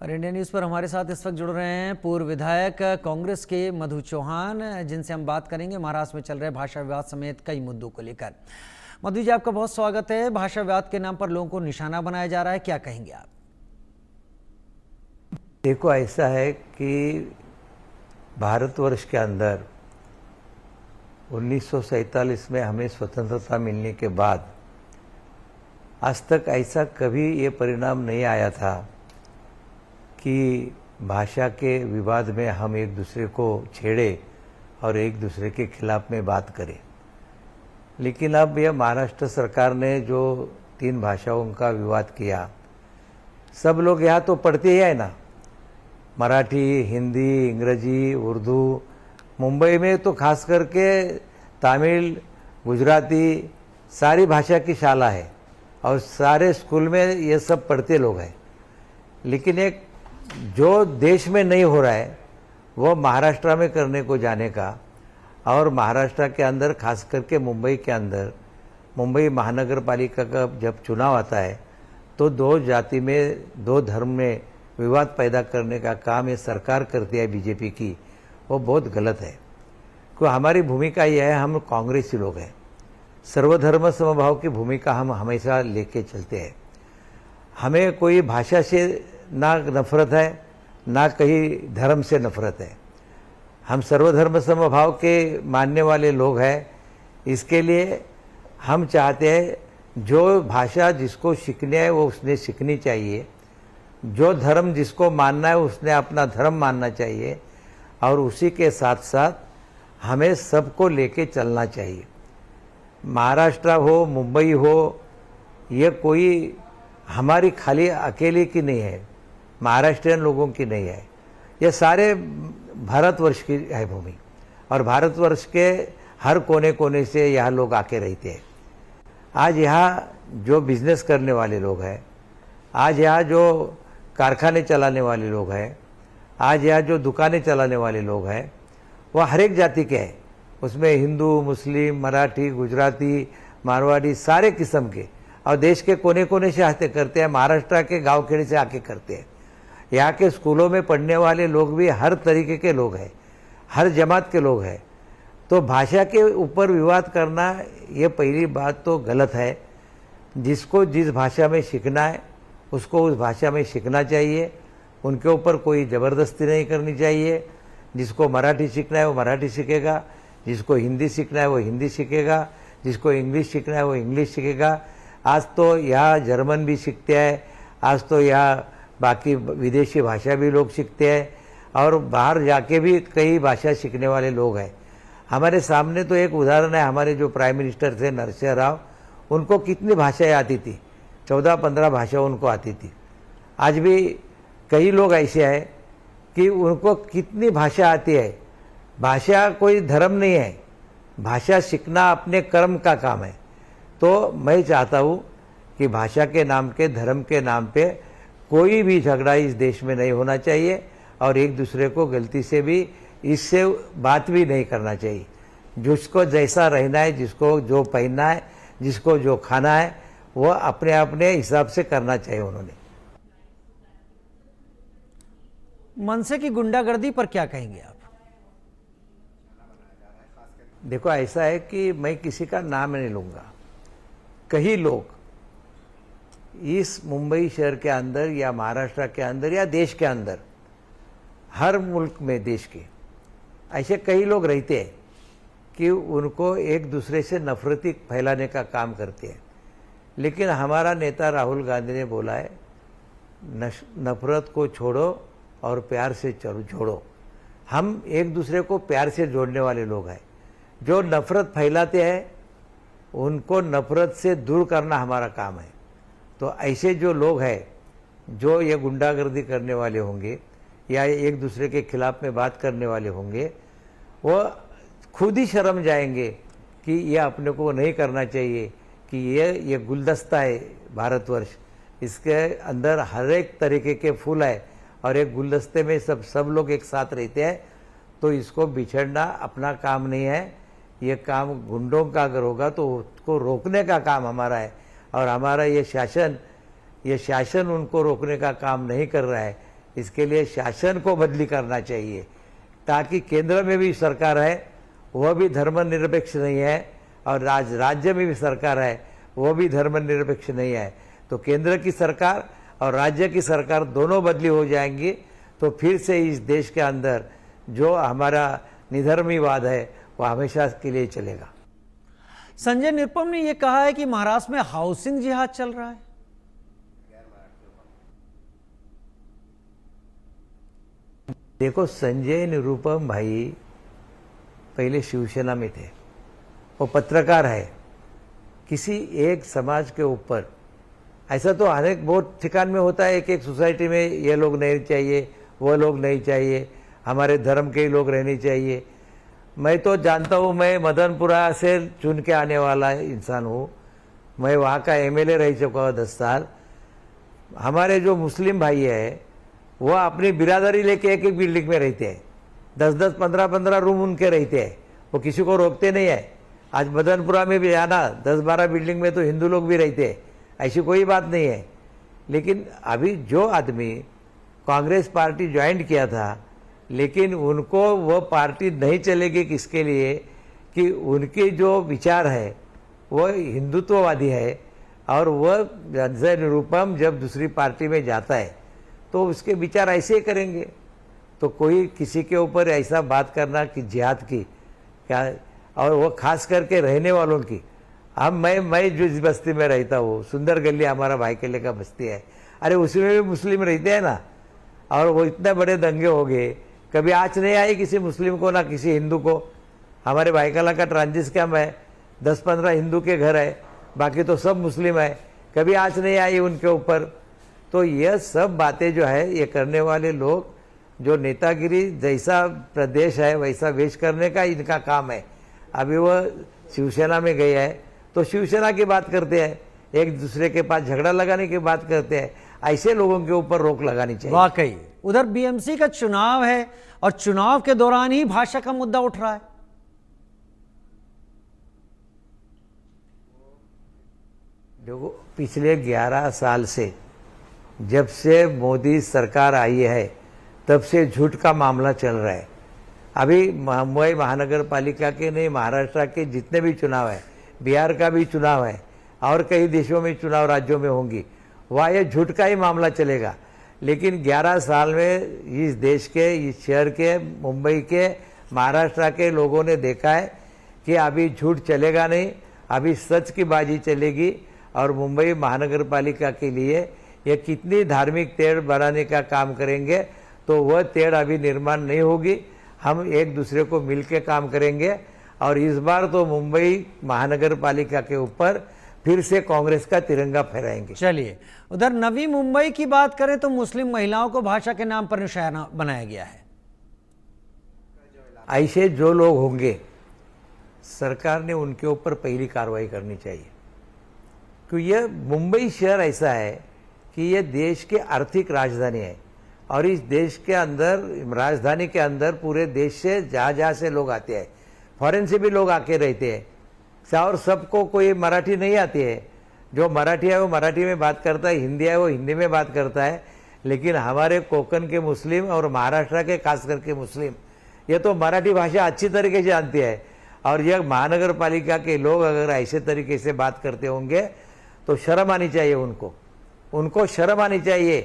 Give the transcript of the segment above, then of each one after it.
और India news पर हमारे साथ इस वक्त जुड़ रहे हैं पूर्व विधायक कांग्रेस के मधु चौहान, जिनसे हम बात करेंगे महाराष्ट्र में चल रहे भाषा विवाद समेत कई मुद्दों को लेकर। मधु जी, आपका बहुत स्वागत है। भाषा विवाद के नाम पर लोगों को निशाना बनाया जा रहा है, क्या कहेंगे आप? देखो, ऐसा है कि भारतवर्ष के अंदर 1947 में हमें स्वतंत्रता मिलने के बाद आज तक ऐसा कभी ये परिणाम नहीं आया था कि भाषा के विवाद में हम एक दूसरे को छेड़े और एक दूसरे के खिलाफ में बात करें। लेकिन अब यह महाराष्ट्र सरकार ने जो 3 भाषाओं का विवाद किया, सब लोग यहाँ तो पढ़ते ही है ना, मराठी, हिंदी, अंग्रेजी, उर्दू। मुंबई में तो खास करके तमिल, गुजराती सारी भाषा की शाला है और सारे स्कूल में ये सब पढ़ते लोग हैं। लेकिन एक जो देश में नहीं हो रहा है वो महाराष्ट्र में करने को जाने का, और महाराष्ट्र के अंदर खास करके मुंबई के अंदर, मुंबई महानगर पालिका का जब चुनाव आता है तो 2 जाति में 2 धर्म में विवाद पैदा करने का काम ये सरकार करती है बीजेपी की, वो बहुत गलत है। क्योंकि हमारी भूमिका यह है, हम कांग्रेसी लोग हैं, सर्वधर्म समभाव की भूमिका हम हमेशा लेके चलते हैं। हमें कोई भाषा से ना नफरत है, ना कहीं धर्म से नफरत है। हम सर्वधर्म समभाव के मानने वाले लोग हैं। इसके लिए हम चाहते हैं जो भाषा जिसको सीखनी है वो उसने सीखनी चाहिए, जो धर्म जिसको मानना है उसने अपना धर्म मानना चाहिए, और उसी के साथ साथ हमें सबको लेके चलना चाहिए। महाराष्ट्र हो, मुंबई हो, ये कोई हमारी खाली अकेले की नहीं है, महाराष्ट्रियन लोगों की नहीं है, ये सारे भारतवर्ष की है भूमि, और भारतवर्ष के हर कोने कोने से यहाँ लोग आके रहते हैं। आज यहाँ जो बिजनेस करने वाले लोग हैं, आज यहाँ जो कारखाने चलाने वाले लोग हैं, आज यहाँ जो दुकानें चलाने वाले लोग हैं, वह हर एक जाति के हैं। उसमें हिंदू, मुस्लिम, मराठी, गुजराती, मारवाड़ी सारे किस्म के, और देश के कोने कोने से आते करते हैं, महाराष्ट्र के गांव खेड़े से आके करते हैं। यहाँ के स्कूलों में पढ़ने वाले लोग भी हर तरीके के लोग हैं, हर जमात के लोग हैं। तो भाषा के ऊपर विवाद करना ये पहली बात तो गलत है। जिसको जिस भाषा में सीखना है उसको उस भाषा में सीखना चाहिए, उनके ऊपर कोई ज़बरदस्ती नहीं करनी चाहिए। जिसको मराठी सीखना है वो मराठी सीखेगा, जिसको हिंदी सीखना है वो हिंदी सीखेगा, जिसको इंग्लिश सीखना है वो इंग्लिश सीखेगा। आज तो यहाँ जर्मन भी सीखते हैं, आज तो यहाँ बाकी विदेशी भाषा भी लोग सीखते हैं, और बाहर जाके भी कई भाषा सीखने वाले लोग हैं। हमारे सामने तो एक उदाहरण है, हमारे जो प्राइम मिनिस्टर थे नरसिंह राव, उनको कितनी भाषाएं आती थी, 14-15 भाषा उनको आती थी। आज भी कई लोग ऐसे हैं कि उनको कितनी भाषा आती है। भाषा कोई धर्म नहीं है, भाषा सीखना अपने कर्म का काम है। तो मैं चाहता हूँ कि भाषा के नाम के, धर्म के नाम पे कोई भी झगड़ा इस देश में नहीं होना चाहिए, और एक दूसरे को गलती से भी इससे बात भी नहीं करना चाहिए। जिसको जैसा रहना है, जिसको जो पहनना है, जिसको जो खाना है, वो अपने अपने हिसाब से करना चाहिए। उन्होंने मनसे की गुंडागर्दी पर क्या कहेंगे आप? देखो, ऐसा है कि मैं किसी का नाम नहीं लूँगा। कई लोग इस मुंबई शहर के अंदर या महाराष्ट्र के अंदर या देश के अंदर, हर मुल्क में देश के ऐसे कई लोग रहते हैं कि उनको एक दूसरे से नफरती फैलाने का काम करते हैं। लेकिन हमारा नेता राहुल गांधी ने बोला है, नफरत को छोड़ो और प्यार से जोड़ो। हम एक दूसरे को प्यार से जोड़ने वाले लोग हैं। जो नफरत फैलाते हैं उनको नफरत से दूर करना हमारा काम है। तो ऐसे जो लोग हैं जो ये गुंडागर्दी करने वाले होंगे या एक दूसरे के खिलाफ में बात करने वाले होंगे, वो खुद ही शर्म जाएंगे कि ये अपने को नहीं करना चाहिए, कि ये गुलदस्ता है भारतवर्ष, इसके अंदर हर एक तरीके के फूल है, और एक गुलदस्ते में सब लोग एक साथ रहते हैं। तो इसको बिछड़ना अपना काम नहीं है। ये काम गुंडों का अगर होगा तो उसको रोकने का काम हमारा है, और हमारा ये शासन उनको रोकने का काम नहीं कर रहा है। इसके लिए शासन को बदली करना चाहिए, ताकि केंद्र में भी सरकार है वह भी धर्मनिरपेक्ष नहीं है, और राज्य में भी सरकार है वो भी धर्मनिरपेक्ष नहीं है। तो केंद्र की सरकार और राज्य की सरकार दोनों बदली हो जाएंगी, तो फिर से इस देश के अंदर जो हमारा निधर्मीवाद है वह हमेशा के लिए चलेगा। संजय निरुपम ने यह कहा है कि महाराष्ट्र में हाउसिंग जिहाद चल रहा है। देखो, संजय निरुपम भाई पहले शिवसेना में थे, वो पत्रकार है। किसी एक समाज के ऊपर, ऐसा तो अनेक बहुत ठिकान में होता है, एक एक सोसाइटी में ये लोग नहीं चाहिए, वो लोग नहीं चाहिए, हमारे धर्म के ही लोग रहने चाहिए। मैं तो जानता हूँ, मैं मदनपुरा से चुन के आने वाला इंसान हूँ, मैं वहाँ का एमएलए रह चुका हूँ 10 साल। हमारे जो मुस्लिम भाई है वो अपनी बिरादरी लेके एक एक बिल्डिंग में रहते हैं, 10-10, 15-15 रूम उनके रहते हैं, वो किसी को रोकते नहीं है। आज मदनपुरा में भी आना 10-12 बिल्डिंग में तो हिंदू लोग भी रहते हैं, ऐसी कोई बात नहीं है। लेकिन अभी जो आदमी कांग्रेस पार्टी ज्वाइन किया था, लेकिन उनको वो पार्टी नहीं चलेगी किसके लिए कि उनके जो विचार है वो हिंदुत्ववादी है, और वह संजय निरुपम जब दूसरी पार्टी में जाता है तो उसके विचार ऐसे ही करेंगे। तो कोई किसी के ऊपर ऐसा बात करना कि जिहाद की क्या, और वो खास करके रहने वालों की। अब मैं जिस बस्ती में रहता हूँ, सुंदर गली हमारा भाई के लिए का बस्ती है, अरे उसमें भी मुस्लिम रहते हैं ना, और वो इतने बड़े दंगे हो गए, कभी आँच नहीं आई किसी मुस्लिम को ना किसी हिंदू को। हमारे भाईकला का ट्रांजिट कैंप है, 10-15 हिंदू के घर है, बाकी तो सब मुस्लिम है, कभी आँच नहीं आई उनके ऊपर। तो यह सब बातें जो है ये करने वाले लोग, जो नेतागिरी जैसा प्रदेश है वैसा वेश करने का इनका काम है। अभी वह शिवसेना में गए हैं तो शिवसेना की बात करते हैं, एक दूसरे के पास झगड़ा लगाने की बात करते हैं। ऐसे लोगों के ऊपर रोक लगानी चाहिए। वाकई उधर बीएमसी का चुनाव है और चुनाव के दौरान ही भाषा का मुद्दा उठ रहा है। देखो, पिछले 11 साल से जब से मोदी सरकार आई है तब से झूठ का मामला चल रहा है। अभी मुंबई महानगर पालिका के नहीं, महाराष्ट्र के जितने भी चुनाव है, बिहार का भी चुनाव है, और कई देशों में चुनाव राज्यों में होंगी, वहाँ ये झूठ का ही मामला चलेगा। लेकिन 11 साल में इस देश के, इस शहर के, मुंबई के, महाराष्ट्र के लोगों ने देखा है कि अभी झूठ चलेगा नहीं, अभी सच की बाजी चलेगी। और मुंबई महानगर पालिका के लिए ये कितनी धार्मिक तेड़ बनाने का काम करेंगे, तो वह तेड़ अभी निर्माण नहीं होगी। हम एक दूसरे को मिलकर काम करेंगे, और इस बार तो मुंबई महानगर पालिका के ऊपर फिर से कांग्रेस का तिरंगा फहराएंगे। चलिए, उधर नवी मुंबई की बात करें तो मुस्लिम महिलाओं को भाषा के नाम पर निशाना बनाया गया है। ऐसे जो लोग होंगे, सरकार ने उनके ऊपर पहली कार्रवाई करनी चाहिए, क्योंकि यह मुंबई शहर ऐसा है कि यह देश की आर्थिक राजधानी है, और इस देश के अंदर, राजधानी के अंदर पूरे देश से जहाँ से लोग आते हैं, फॉरेन से भी लोग आके रहते हैं, और सबको कोई मराठी नहीं आती है। जो मराठी है वो मराठी में बात करता है, हिंदी है वो हिंदी में बात करता है। लेकिन हमारे कोंकण के मुस्लिम और महाराष्ट्र के खास करके मुस्लिम, ये तो मराठी भाषा अच्छी तरीके से जानती है। और यह महानगर पालिका के लोग अगर ऐसे तरीके से बात करते होंगे तो शर्म आनी चाहिए उनको शर्म आनी चाहिए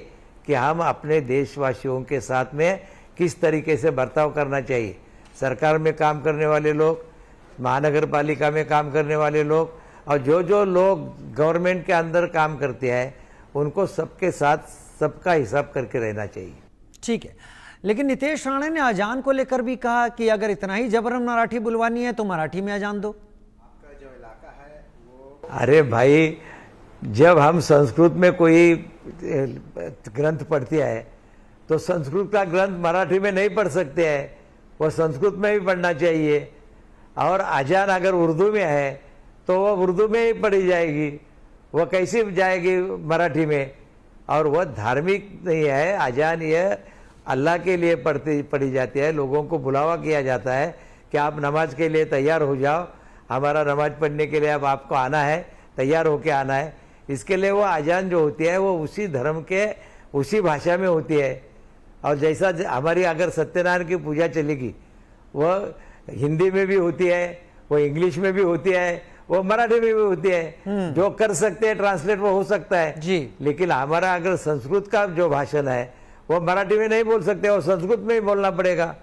कि हम अपने देशवासियों के साथ में किस तरीके से बर्ताव करना चाहिए। सरकार में काम करने वाले लोग, महानगर पालिका में काम करने वाले लोग, और जो लोग गवर्नमेंट के अंदर काम करते हैं, उनको सबके साथ सबका हिसाब करके रहना चाहिए। ठीक है, लेकिन नितेश राणे ने अजान को लेकर भी कहा कि अगर इतना ही जबरन मराठी बुलवानी है तो मराठी में अजान दो। आपका जो इलाका है वो, अरे भाई, जब हम संस्कृत में कोई ग्रंथ पढ़ते हैं तो संस्कृत का ग्रंथ मराठी में नहीं पढ़ सकते हैं, वो संस्कृत में भी पढ़ना चाहिए। और अजान अगर उर्दू में है तो वह उर्दू में ही पढ़ी जाएगी, वह कैसे जाएगी मराठी में। और वह धार्मिक नहीं है अजान, यह अल्लाह के लिए पढ़ी जाती है। लोगों को बुलावा किया जाता है कि आप नमाज के लिए तैयार हो जाओ, हमारा नमाज पढ़ने के लिए अब आपको आना है, तैयार होके आना है। इसके लिए वो अजान जो होती है वो उसी धर्म के उसी भाषा में होती है। और जैसा हमारी अगर सत्यनारायण की पूजा चलेगी वह हिंदी में भी होती है, वो इंग्लिश में भी होती है, वो मराठी में भी होती है, जो कर सकते हैं ट्रांसलेट वो हो सकता है जी। लेकिन हमारा अगर संस्कृत का जो भाषण है वो मराठी में नहीं बोल सकते और संस्कृत में ही बोलना पड़ेगा।